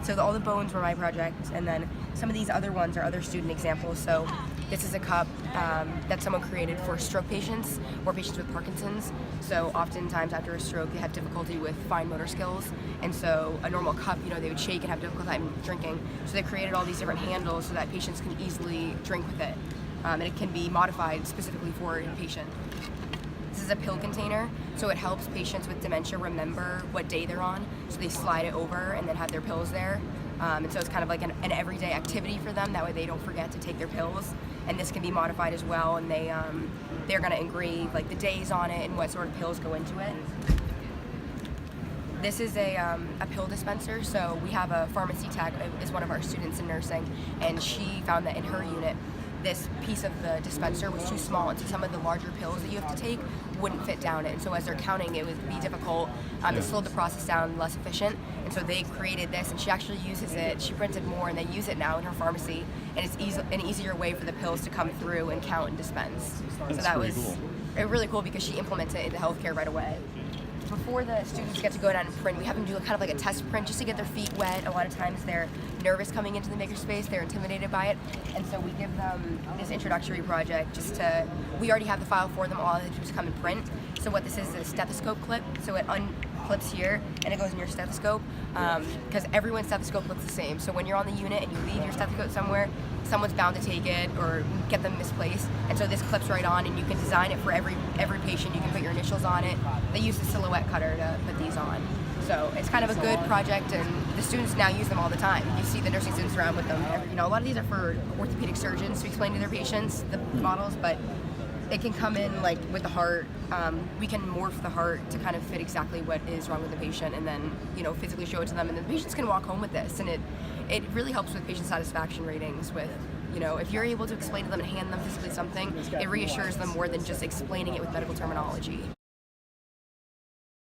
So all the bones were my project, and then some of these other ones are other student examples. So this is a cup that someone created for stroke patients or patients with Parkinson's. So oftentimes after a stroke, they have difficulty with fine motor skills, and so a normal cup, they would shake and have difficult time drinking. So they created all these different handles so that patients can easily drink with it, and it can be modified specifically for a patient. This is a pill container, so it helps patients with dementia remember what day they're on. So they slide it over and then have their pills there. And so it's kind of like an everyday activity for them. That way they don't forget to take their pills. And this can be modified as well. And they're going to engrave like the days on it and what sort of pills go into it. This is a pill dispenser. So we have a pharmacy tech, is one of our students in nursing, and she found that in her unit, this piece of the dispenser was too small, and so some of the larger pills that you have to take wouldn't fit down it. And so as they're counting, it would be difficult. It slowed the process down, less efficient. And so they created this, and she actually uses it. She printed more, and they use it now in her pharmacy. And it's an easier way for the pills to come through and count and dispense. That's so that was cool. really cool because she implemented it into healthcare right away. Before the students get to go down and print, we have them do kind of like a test print just to get their feet wet. A lot of times they're nervous coming into the makerspace, they're intimidated by it, and so we give them this introductory project we already have the file for them, all they do is come and print. So what this is a stethoscope clip, so it unclips here and it goes in your stethoscope, because everyone's stethoscope looks the same. So when you're on the unit and you leave your stethoscope somewhere, someone's bound to take it or get them misplaced, and so this clips right on, and you can design it for every patient. You can put your initials on it. They use the silhouette cutter to put these on. So it's kind of a good project, and the students now use them all the time. You see the nursing students around with them. A lot of these are for orthopedic surgeons to explain to their patients the models, but it can come in like with the heart. We can morph the heart to kind of fit exactly what is wrong with the patient, and then physically show it to them, and then the patients can walk home with this, and it really helps with patient satisfaction ratings. With if you're able to explain to them and hand them physically something, it reassures them more than just explaining it with medical terminology.